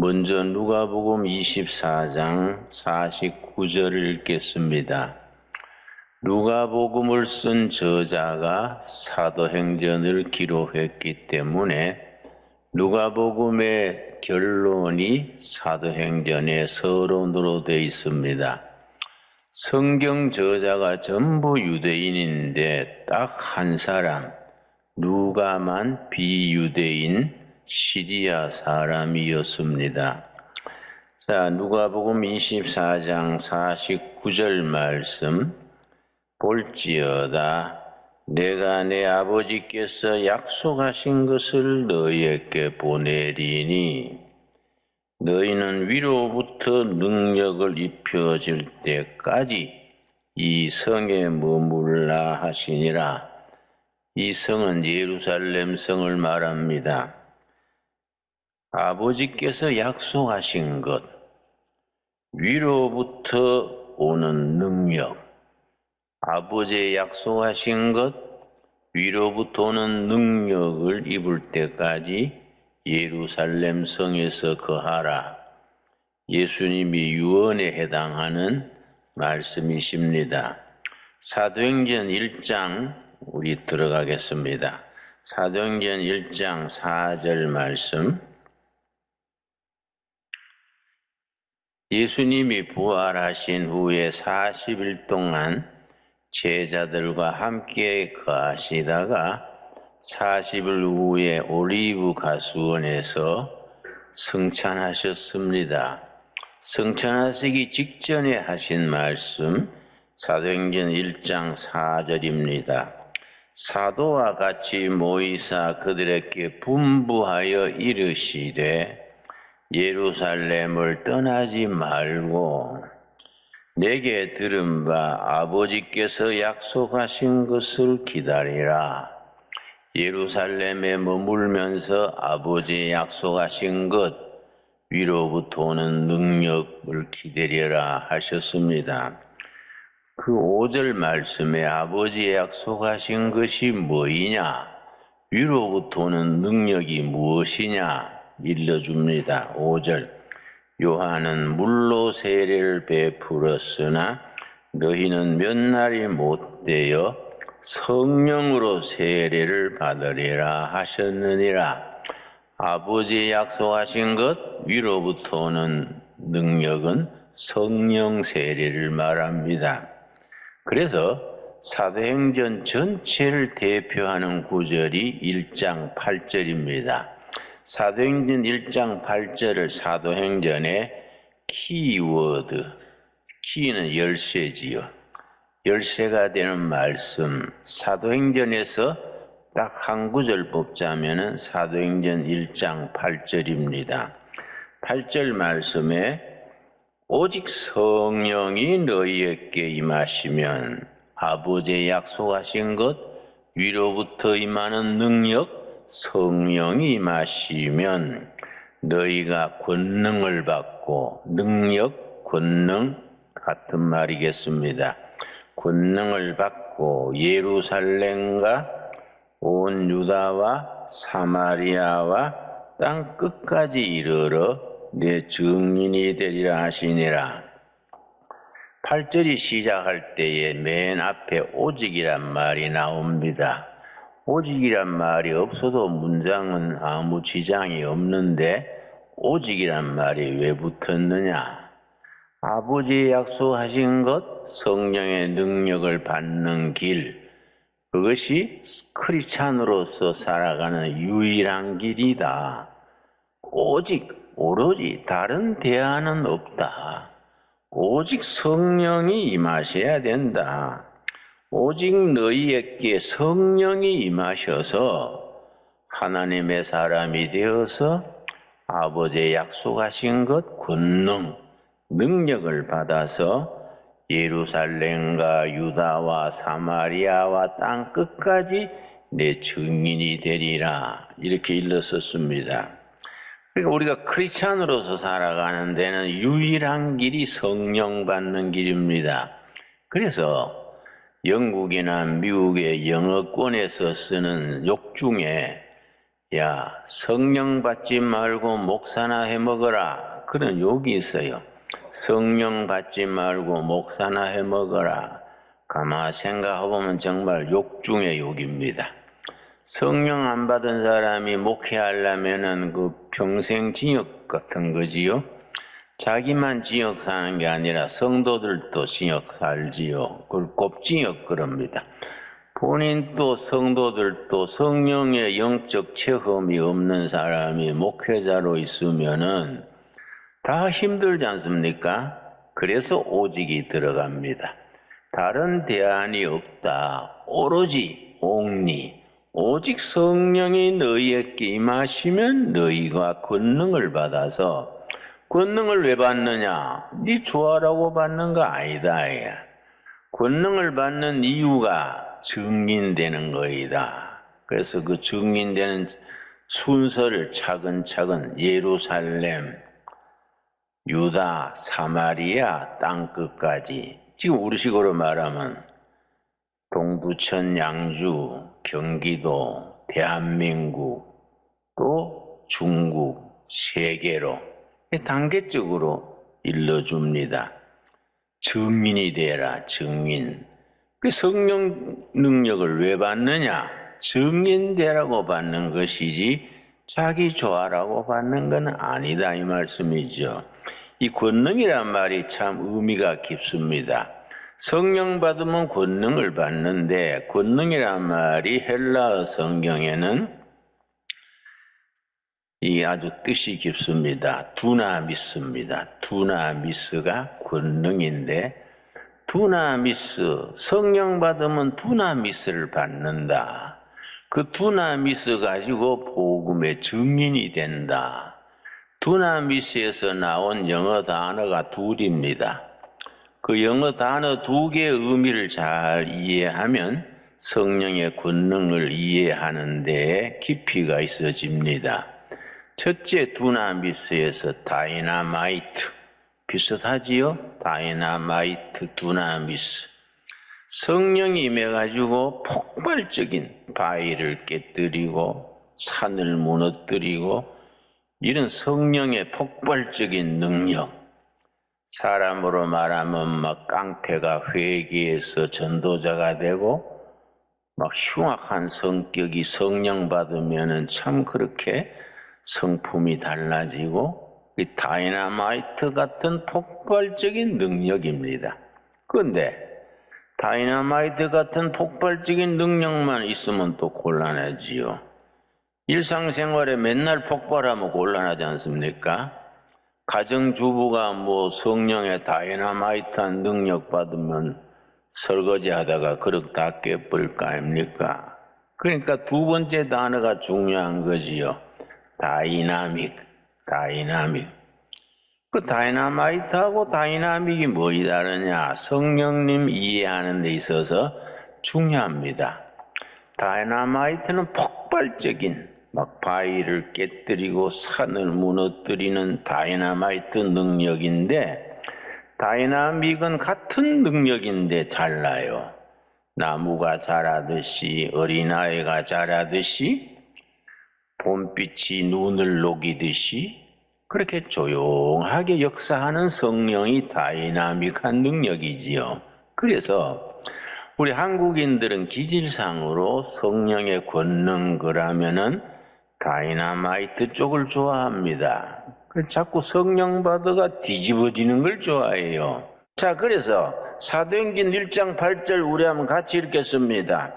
먼저 누가복음 24장 49절을 읽겠습니다. 누가복음을 쓴 저자가 사도행전을 기록했기 때문에 누가복음의 결론이 사도행전의 서론으로 되어 있습니다. 성경 저자가 전부 유대인인데 딱 한 사람, 누가만 비유대인 시리아 사람이었습니다. 자, 누가복음 24장 49절 말씀 볼지어다. 내가 내 아버지께서 약속하신 것을 너희에게 보내리니 너희는 위로부터 능력을 입혀질 때까지 이 성에 머물라 하시니라. 이 성은 예루살렘 성을 말합니다. 아버지께서 약속하신 것, 위로부터 오는 능력, 아버지의 약속하신 것, 위로부터 오는 능력을 입을 때까지 예루살렘 성에서 거하라. 예수님이 유언에 해당하는 말씀이십니다. 사도행전 1장 우리 들어가겠습니다. 사도행전 1장 4절 말씀. 예수님이 부활하신 후에 40일 동안 제자들과 함께 거하시다가 40일 후에 올리브 가수원에서 승천하셨습니다. 승천하시기 직전에 하신 말씀 사도행전 1장 4절입니다. 사도와 같이 모이사 그들에게 분부하여 이르시되 예루살렘을 떠나지 말고 내게 들은 바 아버지께서 약속하신 것을 기다리라. 예루살렘에 머물면서 아버지의 약속하신 것, 위로부터 오는 능력을 기다리라 하셨습니다. 그 5절 말씀에 아버지의 약속하신 것이 뭐이냐, 위로부터 오는 능력이 무엇이냐 일러줍니다. 5절. 요한은 물로 세례를 베풀었으나 너희는 몇 날이 못되어 성령으로 세례를 받으리라 하셨느니라. 아버지의 약속하신 것, 위로부터 오는 능력은 성령 세례를 말합니다. 그래서 사도행전 전체를 대표하는 구절이 1장 8절입니다. 사도행전 1장 8절을 사도행전의 키워드, 키는 열쇠지요. 열쇠가 되는 말씀, 사도행전에서 딱 한 구절 뽑자면은 사도행전 1장 8절입니다. 8절 말씀에 오직 성령이 너희에게 임하시면 아버지의 약속하신 것, 위로부터 임하는 능력, 성령이 임하시면 너희가 권능을 받고, 능력, 권능 같은 말이겠습니다. 권능을 받고 예루살렘과 온 유다와 사마리아와 땅 끝까지 이르러 내 증인이 되리라 하시니라. 8절이 시작할 때에 맨 앞에 오직이란 말이 나옵니다. 오직이란 말이 없어도 문장은 아무 지장이 없는데 오직이란 말이 왜 붙었느냐? 아버지의 약속하신 것, 성령의 능력을 받는 길, 그것이 크리스찬으로서 살아가는 유일한 길이다. 오로지 다른 대안은 없다. 오직 성령이 임하셔야 된다. 오직 너희에게 성령이 임하셔서 하나님의 사람이 되어서 아버지의 약속하신 것, 권능, 능력을 받아서 예루살렘과 유다와 사마리아와 땅 끝까지 내 증인이 되리라. 이렇게 일렀었습니다. 그러니까 우리가 크리스찬으로서 살아가는 데는 유일한 길이 성령 받는 길입니다. 그래서 영국이나 미국의 영어권에서 쓰는 욕 중에 야, 성령 받지 말고 목사나 해 먹어라. 그런 욕이 있어요. 성령 받지 말고 목사나 해 먹어라. 가만 생각해보면 정말 욕 중의 욕입니다. 성령 안 받은 사람이 목회하려면은 그 평생 징역 같은 거지요. 자기만 징역 사는 게 아니라 성도들도 징역 살지요. 그걸 곱징역 그럽니다. 본인도 성도들도 성령의 영적 체험이 없는 사람이 목회자로 있으면은 다 힘들지 않습니까? 그래서 오직이 들어갑니다. 다른 대안이 없다. 오로지 옥리 오직 성령이 너희에게 임하시면 너희가 권능을 받아서 권능을 왜 받느냐? 네 좋아라고 받는 거 아니다. 권능을 받는 이유가 증인되는 거이다. 그래서 그 증인되는 순서를 차근차근 예루살렘, 유다, 사마리아 땅끝까지 지금 우리식으로 말하면 동두천, 양주, 경기도, 대한민국, 또 중국, 세계로 단계적으로 일러줍니다. 증인이 되라, 증인. 그 성령 능력을 왜 받느냐? 증인되라고 받는 것이지 자기 좋아라고 받는 건 아니다 이 말씀이죠. 이 권능이란 말이 참 의미가 깊습니다. 성령 받으면 권능을 받는데 권능이란 말이 헬라어 성경에는 이 아주 뜻이 깊습니다. 두나미스입니다. 두나미스가 권능인데 두나미스, 성령 받으면 두나미스를 받는다. 그 두나미스 가지고 복음의 증인이 된다. 두나미스에서 나온 영어 단어가 둘입니다. 그 영어 단어 두 개의 의미를 잘 이해하면 성령의 권능을 이해하는 데에 깊이가 있어집니다. 첫째 두나미스에서 다이나마이트, 비슷하지요? 다이나마이트, 두나미스. 성령이 임해가지고 폭발적인 바위를 깨뜨리고 산을 무너뜨리고 이런 성령의 폭발적인 능력. 사람으로 말하면 막 깡패가 회개해서 전도자가 되고 막 흉악한 성격이 성령 받으면은 참 그렇게 성품이 달라지고 이 다이나마이트 같은 폭발적인 능력입니다. 그런데 다이나마이트 같은 폭발적인 능력만 있으면 또 곤란하지요. 일상생활에 맨날 폭발하면 곤란하지 않습니까? 가정주부가 뭐 성령의 다이나마이트한 능력 받으면 설거지 하다가 그릇 다 깨버릴 거 아닙니까? 그러니까 두 번째 단어가 중요한 거지요. 다이나믹. 그 다이나마이트하고 다이나믹이 뭐이 다르냐? 성령님 이해하는 데 있어서 중요합니다. 다이나마이트는 폭발적인 막 바위를 깨뜨리고 산을 무너뜨리는 다이나마이트 능력인데 다이나믹은 같은 능력인데 달라요. 나무가 자라듯이 어린아이가 자라듯이 봄빛이 눈을 녹이듯이 그렇게 조용하게 역사하는 성령이 다이나믹한 능력이지요. 그래서 우리 한국인들은 기질상으로 성령의 권능 그러면은 다이나마이트 쪽을 좋아합니다. 자꾸 성령 받아가 뒤집어지는 걸 좋아해요. 자, 그래서 사도행전 1장 8절 우리 한번 같이 읽겠습니다.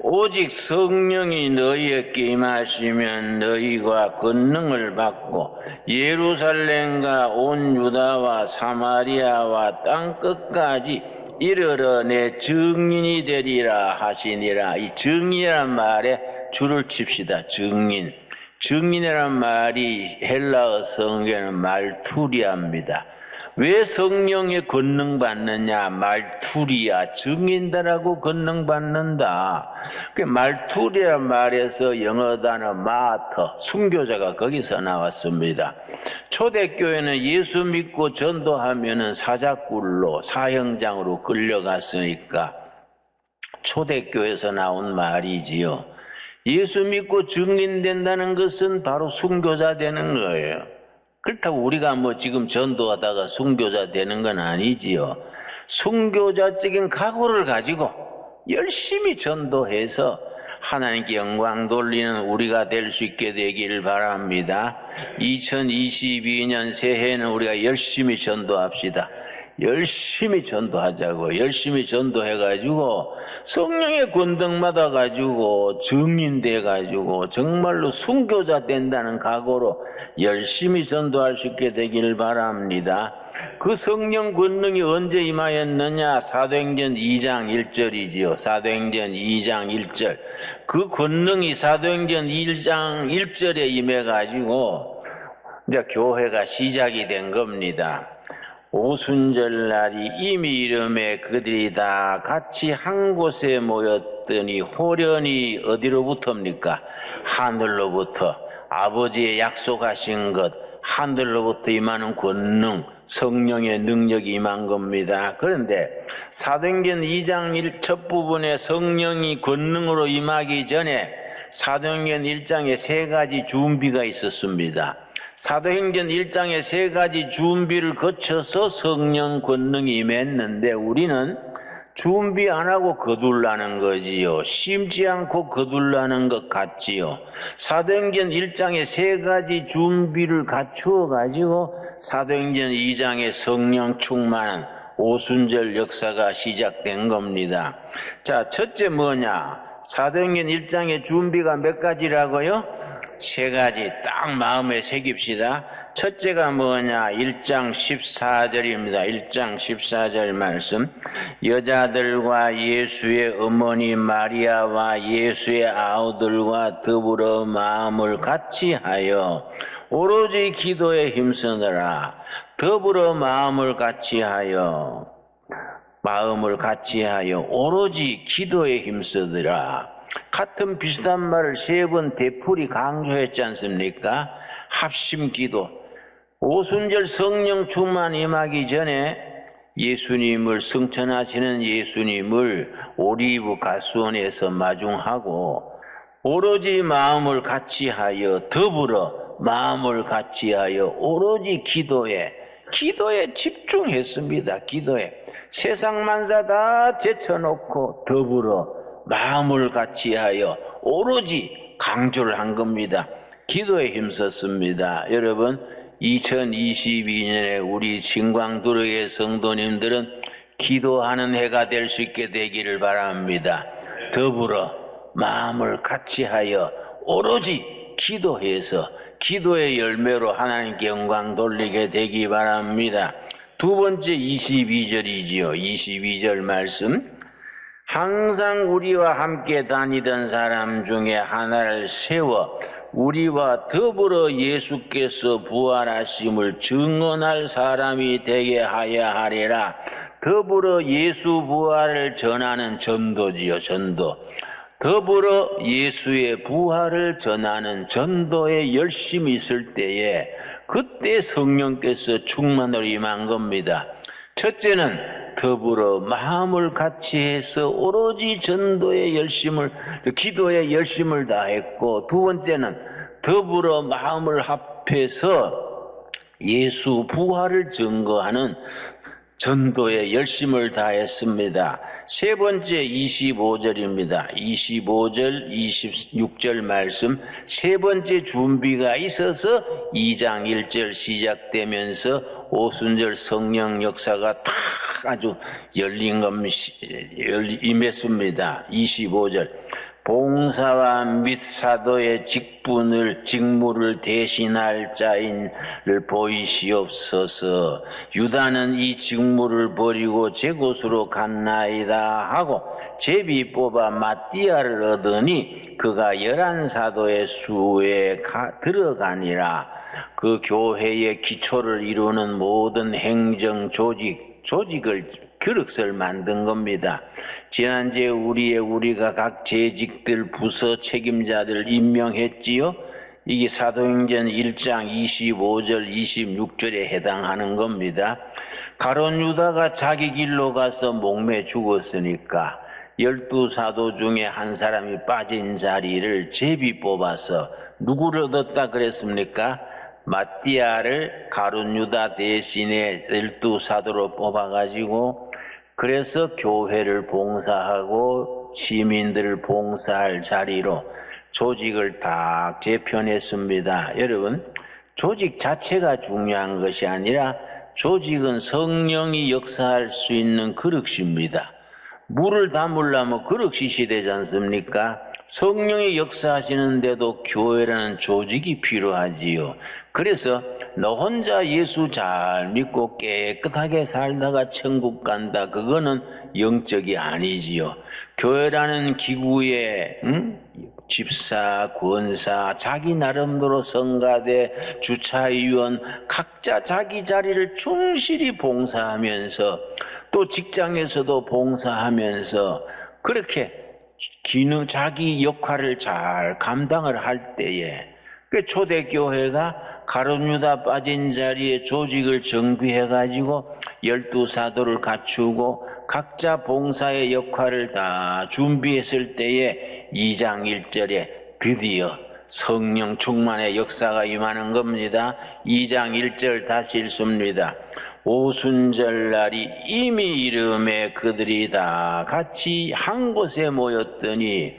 오직 성령이 너희에게 임하시면 너희가 권능을 받고 예루살렘과 온 유다와 사마리아와 땅끝까지 이르러 내 증인이 되리라 하시니라. 이 증인이란 말에 줄을 칩시다. 증인. 증인이란 말이 헬라어 성경에는 말투리아입니다. 왜 성령의 권능 받느냐? 말투리아, 증인들하고 권능 받는다. 그 말투리아 말에서 영어 단어 마터, 순교자가 거기서 나왔습니다. 초대교회는 예수 믿고 전도하면은 사자굴로, 사형장으로 끌려갔으니까 초대교회에서 나온 말이지요. 예수 믿고 증인된다는 것은 바로 순교자 되는 거예요. 그렇다고 우리가 뭐 지금 전도하다가 순교자 되는 건 아니지요. 순교자적인 각오를 가지고 열심히 전도해서 하나님께 영광 돌리는 우리가 될 수 있게 되기를 바랍니다. 2022년 새해는 우리가 열심히 전도합시다. 열심히 전도하자고. 열심히 전도해가지고 성령의 권능 받아가지고 증인돼가지고 정말로 순교자 된다는 각오로 열심히 전도할 수 있게 되기를 바랍니다. 그 성령 권능이 언제 임하였느냐? 사도행전 2장 1절이지요. 사도행전 2장 1절. 그 권능이 사도행전 1장 1절에 임해가지고 이제 교회가 시작이 된 겁니다. 오순절날이 이미 이름에 그들이 다 같이 한 곳에 모였더니 호련히 어디로부터입니까? 하늘로부터 아버지의 약속하신 것, 하늘로부터 임하는 권능, 성령의 능력이 임한 겁니다. 그런데 사도행전 2장 첫 부분에 성령이 권능으로 임하기 전에 사도행전 1장에 세 가지 준비가 있었습니다. 사도행전 1장에 세 가지 준비를 거쳐서 성령 권능이 임했는데 우리는 준비 안 하고 거둘라는 거지요. 심지 않고 거둘라는 것 같지요. 사도행전 1장에 세 가지 준비를 갖추어 가지고 사도행전 2장에 성령 충만한 오순절 역사가 시작된 겁니다. 자, 첫째 뭐냐? 사도행전 1장의 준비가 몇 가지라고요? 세 가지 딱 마음에 새깁시다. 첫째가 뭐냐? 1장 14절입니다. 1장 14절 말씀. 여자들과 예수의 어머니 마리아와 예수의 아우들과 더불어 마음을 같이하여 오로지 기도에 힘쓰느라. 더불어 마음을 같이하여 오로지 기도에 힘쓰더라. 같은 비슷한 말을 세 번 되풀이 강조했지 않습니까? 합심기도. 오순절 성령 충만 임하기 전에 예수님을 승천하시는 예수님을 오리브 가수원에서 마중하고 오로지 마음을 같이하여 더불어 마음을 같이하여 오로지 기도에 집중했습니다. 기도에 세상 만사 다 제쳐놓고 더불어 마음을 같이하여 오로지 강조를 한 겁니다. 기도에 힘썼습니다. 여러분 2022년에 우리 진광두르의 성도님들은 기도하는 해가 될 수 있게 되기를 바랍니다. 더불어 마음을 같이하여 오로지 기도해서 기도의 열매로 하나님께 영광 돌리게 되기 바랍니다. 두 번째 22절이지요. 22절 말씀. 항상 우리와 함께 다니던 사람 중에 하나를 세워 우리와 더불어 예수께서 부활하심을 증언할 사람이 되게 하여 하리라. 더불어 예수 부활을 전하는 전도지요. 전도. 더불어 예수의 부활을 전하는 전도에 열심히 있을 때에 그때 성령께서 충만으로 임한 겁니다. 첫째는 더불어 마음을 같이해서 오로지 전도의 열심을, 기도의 열심을 다했고, 두 번째는 더불어 마음을 합해서 예수 부활을 증거하는 전도의 열심을 다했습니다. 세 번째 25절입니다. 25절, 26절 말씀. 세 번째 준비가 있어서 2장 1절 시작되면서 오순절 성령 역사가 탁 아주 임했습니다. 25절. 봉사와 및 사도의 직무를 대신할 자인을 보이시옵소서. 유다는 이 직무를 버리고 제 곳으로 갔나이다 하고 제비 뽑아 마띠아를 얻으니 그가 11사도의 수에 들어가니라. 그 교회의 기초를 이루는 모든 행정 조직을 그릇을 만든 겁니다. 지난주에 우리가 각 재직들 부서 책임자들 임명했지요. 이게 사도행전 1장 25절 26절에 해당하는 겁니다. 가룟 유다가 자기 길로 가서 목매 죽었으니까 12사도 중에 한 사람이 빠진 자리를 제비 뽑아서 누구를 얻었다 그랬습니까? 마띠아를 가룟 유다 대신에 12사도로 뽑아가지고 그래서 교회를 봉사하고 시민들을 봉사할 자리로 조직을 딱 재편했습니다. 여러분, 조직 자체가 중요한 것이 아니라 조직은 성령이 역사할 수 있는 그릇입니다. 물을 담으려면 그릇이 되지 않습니까? 성령이 역사하시는데도 교회라는 조직이 필요하지요. 그래서 너 혼자 예수 잘 믿고 깨끗하게 살다가 천국 간다, 그거는 영적이 아니지요. 교회라는 기구에 집사, 권사, 자기 나름대로 성가대, 주차위원 각자 자기 자리를 충실히 봉사하면서 또 직장에서도 봉사하면서 그렇게 자기 역할을 잘 감당을 할 때에 그 초대교회가 가룟 유다 빠진 자리에 조직을 정비해가지고 12사도를 갖추고 각자 봉사의 역할을 다 준비했을 때에 2장 1절에 드디어 성령 충만의 역사가 임하는 겁니다. 2장 1절 다시 읽습니다. 오순절날이 이미 이름에 그들이 다 같이 한 곳에 모였더니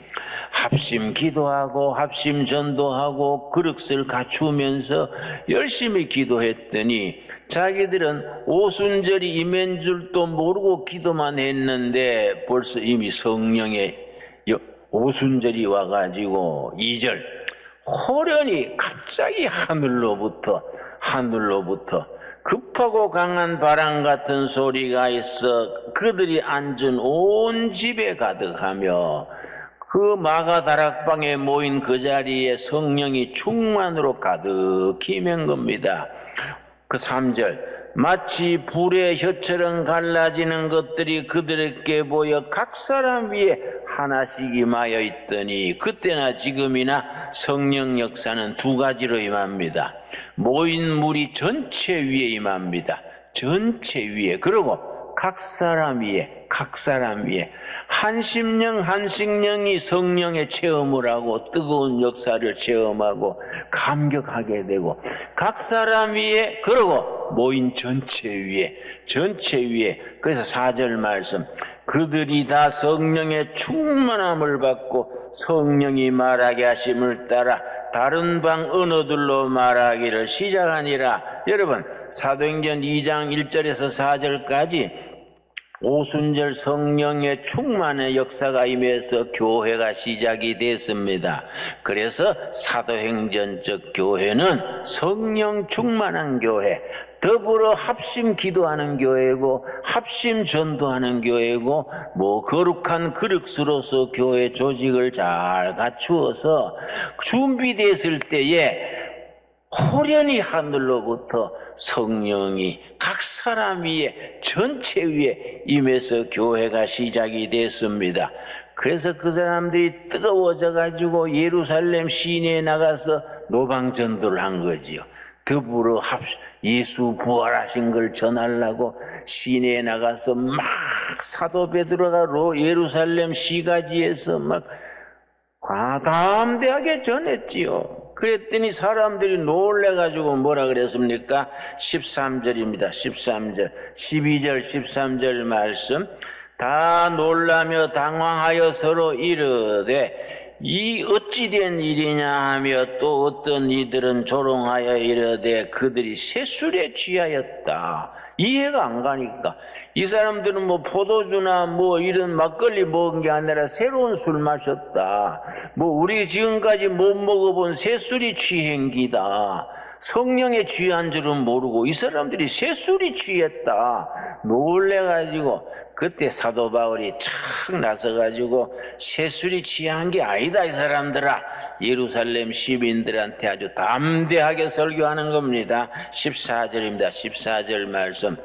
합심 기도하고 합심 전도하고 그릇을 갖추면서 열심히 기도했더니 자기들은 오순절이 임한 줄도 모르고 기도만 했는데 벌써 이미 성령의 오순절이 와가지고 2절 호련히 갑자기 하늘로부터 급하고 강한 바람 같은 소리가 있어 그들이 앉은 온 집에 가득하며 그 마가다락방에 모인 그 자리에 성령이 충만으로 가득히 맨 겁니다. 그 3절 마치 불의 혀처럼 갈라지는 것들이 그들에게 보여 각 사람 위에 하나씩 임하여 있더니 그때나 지금이나 성령 역사는 두 가지로 임합니다. 모인 무리 전체 위에 임합니다. 전체 위에. 그리고 각 사람 위에 한 심령이 성령의 체험을 하고 뜨거운 역사를 체험하고 감격하게 되고 각 사람 위에 그리고 모인 전체 위에 그래서 4절 말씀 그들이 다 성령의 충만함을 받고 성령이 말하게 하심을 따라 다른 방 언어들로 말하기를 시작하니라. 여러분 사도행전 2장 1절에서 4절까지 오순절 성령의 충만의 역사가 임해서 교회가 시작이 됐습니다. 그래서 사도행전적 교회는 성령 충만한 교회, 더불어 합심 기도하는 교회고 합심 전도하는 교회고 거룩한 그릇으로서 교회 조직을 잘 갖추어서 준비됐을 때에 호련히 하늘로부터 성령이 각 사람 위에 전체 위에 임해서 교회가 시작이 됐습니다. 그래서 그 사람들이 뜨거워져 가지고 예루살렘 시내에 나가서 노방전도를 한 거지요. 더불어 예수 부활하신 걸 전하려고 시내에 나가서 막 사도 베드로가 예루살렘 시가지에서 막 과담대하게 전했지요. 그랬더니 사람들이 놀래가지고 뭐라 그랬습니까? 13절입니다. 13절, 12절, 13절 말씀. 다 놀라며 당황하여 서로 이르되 이 어찌된 일이냐 하며 또 어떤 이들은 조롱하여 이르되 그들이 세술에 취하였다. 이해가 안 가니까 이 사람들은 포도주나 이런 막걸리 먹은 게 아니라 새로운 술 마셨다. 우리 지금까지 못 먹어본 새술이 취행기다. 성령에 취한 줄은 모르고 이 사람들이 새술이 취했다. 놀래가지고 그때 사도 바울이 착 나서가지고 새술이 취한 게 아니다 이 사람들아. 예루살렘 시민들한테 아주 담대하게 설교하는 겁니다. 14절입니다. 14절 말씀.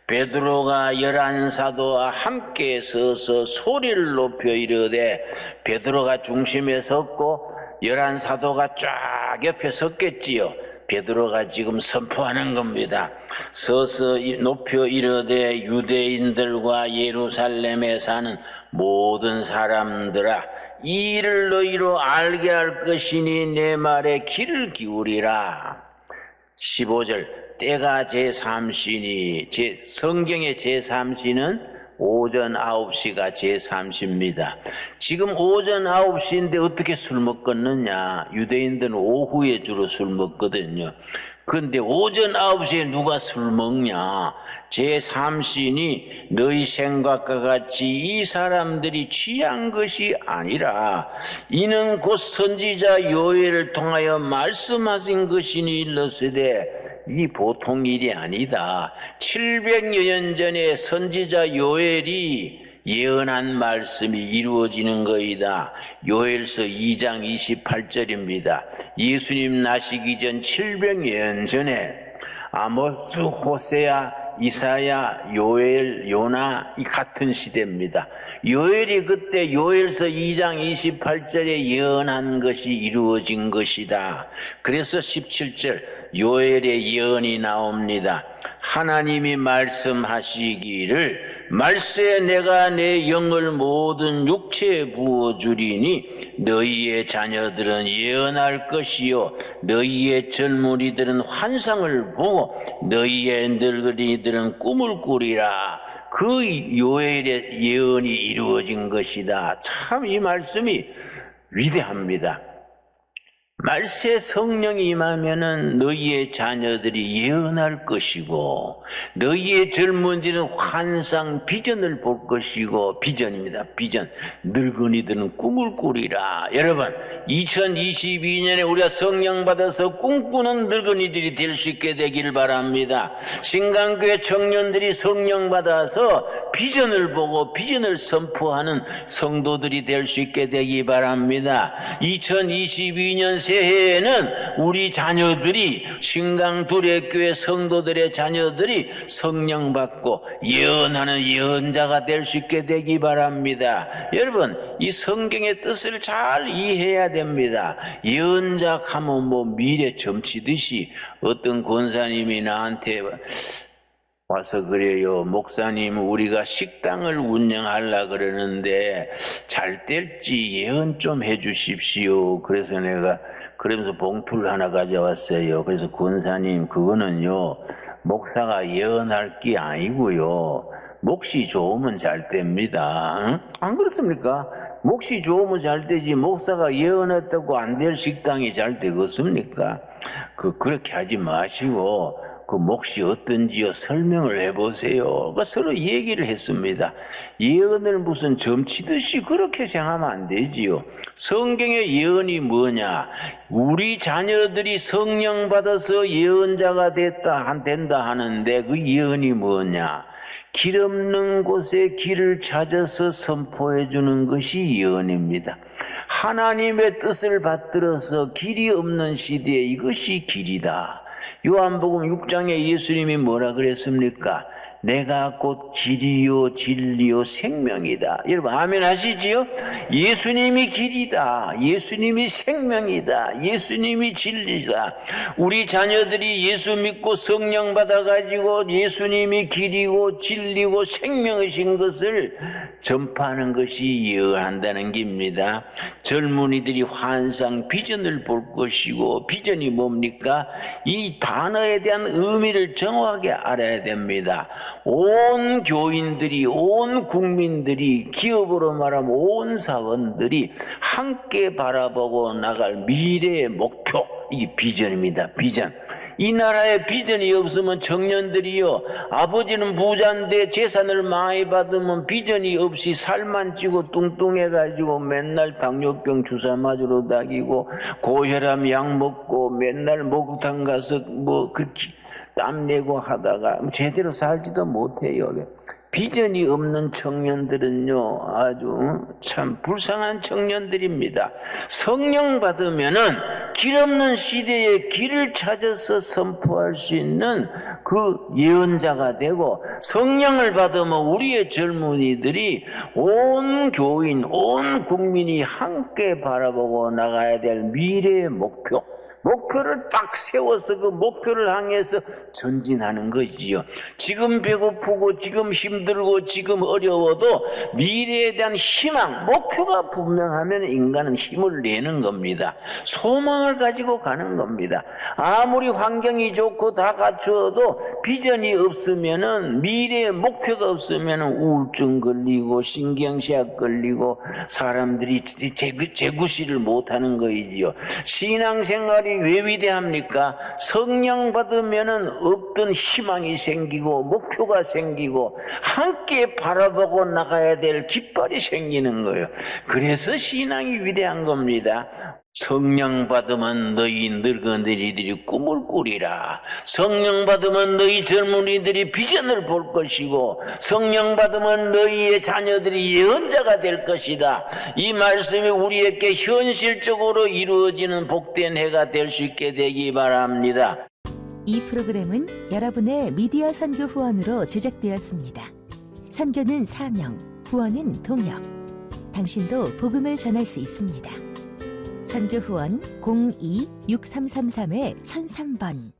베드로가 11사도와 함께 서서 소리를 높여 이르되 베드로가 중심에 섰고 11사도가 쫙 옆에 섰겠지요. 베드로가 지금 선포하는 겁니다. 서서 높여 이르되 유대인들과 예루살렘에 사는 모든 사람들아, 이 일을 너희로 알게 할 것이니 내 말에 귀를 기울이라. 15절, 때가 제3시니, 성경의 제3시는 오전 9시가 제3시입니다. 지금 오전 9시인데 어떻게 술 먹겠느냐? 유대인들은 오후에 주로 술 먹거든요. 그런데 오전 9시에 누가 술 먹냐? 제3시니 너희 생각과 같이 이 사람들이 취한 것이 아니라 이는 곧 선지자 요엘을 통하여 말씀하신 것이니 일러스되 이 보통 일이 아니다. 700여 년 전에 선지자 요엘이 예언한 말씀이 이루어지는 거이다. 요엘서 2장 28절입니다. 예수님 나시기 전 700년 전에 아모스, 호세아, 이사야, 요엘, 요나 이 같은 시대입니다. 요엘이 그때 요엘서 2장 28절에 예언한 것이 이루어진 것이다. 그래서 17절 요엘의 예언이 나옵니다. 하나님이 말씀하시기를 말세에 내가 내 영을 모든 육체에 부어주리니 너희의 자녀들은 예언할 것이요 너희의 젊은이들은 환상을 보고 너희의 늙은이들은 꿈을 꾸리라. 그 요엘의 예언이 이루어진 것이다. 참 이 말씀이 위대합니다. 말세 성령이 임하면은 너희의 자녀들이 예언할 것이고 너희의 젊은이들은 환상 비전을 볼 것이고 비전입니다. 비전. 늙은이들은 꿈을 꾸리라. 여러분 2022년에 우리가 성령 받아서 꿈꾸는 늙은이들이 될 수 있게 되길 바랍니다. 신강교회 청년들이 성령 받아서 비전을 보고 비전을 선포하는 성도들이 될 수 있게 되기 바랍니다. 2022년 새해에는 우리 자녀들이 신강두레교회 성도들의 자녀들이 성령 받고 예언하는 예언자가 될 수 있게 되기 바랍니다. 여러분 이 성경의 뜻을 잘 이해해야 됩니다. 예언자 하면 뭐 미래 점치듯이 어떤 권사님이 나한테 와서 그래요. 목사님 우리가 식당을 운영하려고 그러는데 잘 될지 예언 좀 해 주십시오. 그래서 내가 그러면서 봉투를 하나 가져왔어요. 그래서 권사님 그거는요 목사가 예언할 게 아니고요 몫이 좋으면 잘 됩니다. 응? 안 그렇습니까? 몫이 좋으면 잘 되지 목사가 예언했다고 안 될 식당이 잘 되겠습니까? 그렇게 하지 마시고 그 몫이 어떤지요 설명을 해보세요. 그러니까 서로 얘기를 했습니다. 예언을 무슨 점치듯이 그렇게 생각하면 안 되지요. 성경의 예언이 뭐냐? 우리 자녀들이 성령 받아서 예언자가 된다 하는데 그 예언이 뭐냐? 길 없는 곳에 길을 찾아서 선포해 주는 것이 예언입니다. 하나님의 뜻을 받들어서 길이 없는 시대에 이것이 길이다. 요한복음 6장에 예수님이 뭐라 그랬습니까? 내가 곧 길이요 진리요 생명이다. 여러분 아멘 하시지요? 예수님이 길이다. 예수님이 생명이다. 예수님이 진리다. 우리 자녀들이 예수 믿고 성령 받아가지고 예수님이 길이고 진리고 생명이신 것을 전파하는 것이 예언한다는 겁니다. 젊은이들이 환상 비전을 볼 것이고 비전이 뭡니까? 이 단어에 대한 의미를 정확하게 알아야 됩니다. 온 교인들이 온 국민들이 기업으로 말하면 온 사원들이 함께 바라보고 나갈 미래의 목표 이게 비전입니다. 비전. 이 나라에 비전이 없으면 청년들이요 아버지는 부자인데 재산을 많이 받으면 비전이 없이 살만 찌고 뚱뚱해가지고 맨날 당뇨병 주사 맞으러 다니고 고혈압 약 먹고 맨날 목욕탕 가서 뭐 그렇게 땀 내고 하다가 제대로 살지도 못해요. 비전이 없는 청년들은요 아주 참 불쌍한 청년들입니다. 성령 받으면은 길 없는 시대에 길을 찾아서 선포할 수 있는 그 예언자가 되고 성령을 받으면 우리의 젊은이들이 온 교인 온 국민이 함께 바라보고 나가야 될 미래의 목표 목표를 딱 세워서 그 목표를 향해서 전진하는 거지요. 지금 배고프고 지금 힘들고 지금 어려워도 미래에 대한 희망, 목표가 분명하면 인간은 힘을 내는 겁니다. 소망을 가지고 가는 겁니다. 아무리 환경이 좋고 다 갖추어도 비전이 없으면은, 미래의 목표가 없으면은 우울증 걸리고 신경쇠약 걸리고 사람들이 재구시를 못하는 거이지요. 신앙생활이 왜 위대합니까? 성령 받으면은 없던 희망이 생기고 목표가 생기고 함께 바라보고 나가야 될 깃발이 생기는 거예요. 그래서 신앙이 위대한 겁니다. 성령 받으면 너희 늙은이들이 꿈을 꾸리라. 성령 받으면 너희 젊은이들이 비전을 볼 것이고, 성령 받으면 너희의 자녀들이 예언자가 될 것이다. 이 말씀이 우리에게 현실적으로 이루어지는 복된 해가 될 수 있게 되기 바랍니다. 이 프로그램은 여러분의 미디어 선교 후원으로 제작되었습니다. 선교는 사명, 후원은 동역. 당신도 복음을 전할 수 있습니다. 선교 후원 02-6333-1003번